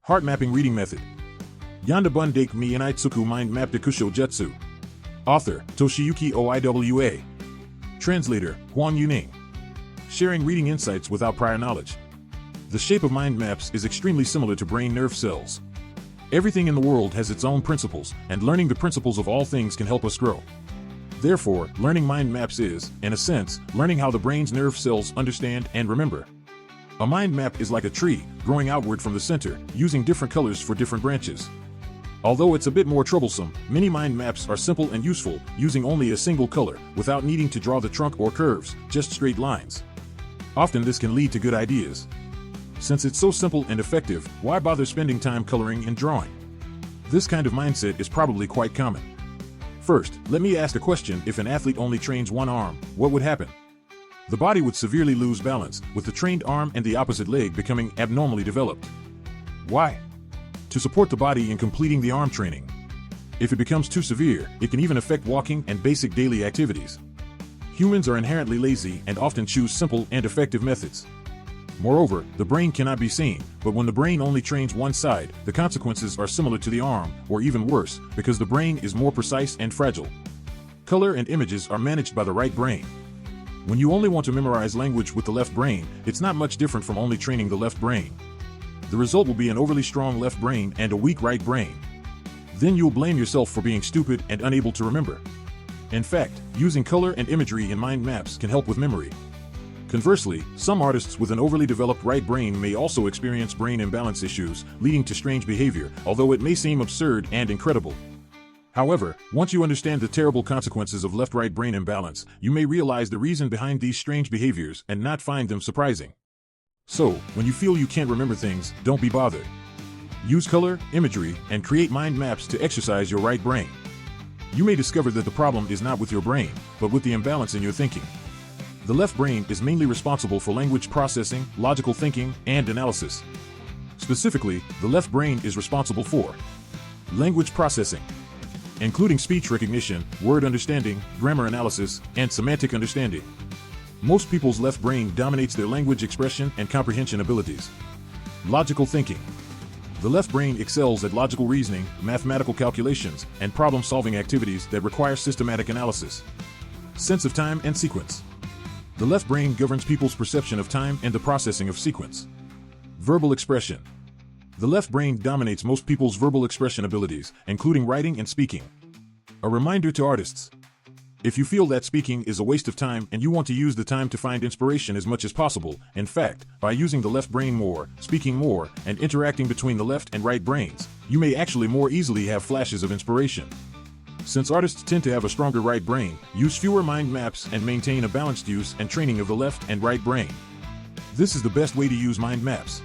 Heart Mapping Reading Method. YONDA BUN DAKE Me and TSUKU Mind Map DOKUSHO JUTSU. Author, TOSHIYUKI OIWA. Translator, Huang Yu-ning. Sharing reading insights without prior knowledge. The shape of mind maps is extremely similar to brain nerve cells. Everything in the world has its own principles, and learning the principles of all things can help us grow. Therefore, learning mind maps is, in a sense, learning how the brain's nerve cells understand and remember. A mind map is like a tree, growing outward from the center, using different colors for different branches. Although it's a bit more troublesome, many mind maps are simple and useful, using only a single color, without needing to draw the trunk or curves, just straight lines. Often this can lead to good ideas. Since it's so simple and effective, why bother spending time coloring and drawing? This kind of mindset is probably quite common. First, let me ask a question. If an athlete only trains one arm, what would happen? The body would severely lose balance, with the trained arm and the opposite leg becoming abnormally developed. Why? To support the body in completing the arm training. If it becomes too severe, it can even affect walking and basic daily activities. Humans are inherently lazy and often choose simple and effective methods. Moreover, the brain cannot be seen, but when the brain only trains one side, the consequences are similar to the arm, or even worse, because the brain is more precise and fragile. Color and images are managed by the right brain. When you only want to memorize language with the left brain, it's not much different from only training the left brain. The result will be an overly strong left brain and a weak right brain. Then you'll blame yourself for being stupid and unable to remember. In fact, using color and imagery in mind maps can help with memory. Conversely, some artists with an overly developed right brain may also experience brain imbalance issues, leading to strange behavior, although it may seem absurd and incredible. However, once you understand the terrible consequences of left-right brain imbalance, you may realize the reason behind these strange behaviors and not find them surprising. So, when you feel you can't remember things, don't be bothered. Use color, imagery, and create mind maps to exercise your right brain. You may discover that the problem is not with your brain, but with the imbalance in your thinking. The left brain is mainly responsible for language processing, logical thinking, and analysis. Specifically, the left brain is responsible for language processing, including speech recognition, word understanding, grammar analysis, and semantic understanding. Most people's left brain dominates their language expression and comprehension abilities. Logical thinking. The left brain excels at logical reasoning, mathematical calculations, and problem-solving activities that require systematic analysis. Sense of time and sequence. The left brain governs people's perception of time and the processing of sequence. Verbal expression. The left brain dominates most people's verbal expression abilities, including writing and speaking. A reminder to artists. If you feel that speaking is a waste of time and you want to use the time to find inspiration as much as possible, in fact, by using the left brain more, speaking more, and interacting between the left and right brains, you may actually more easily have flashes of inspiration. Since artists tend to have a stronger right brain, use fewer mind maps and maintain a balanced use and training of the left and right brain. This is the best way to use mind maps.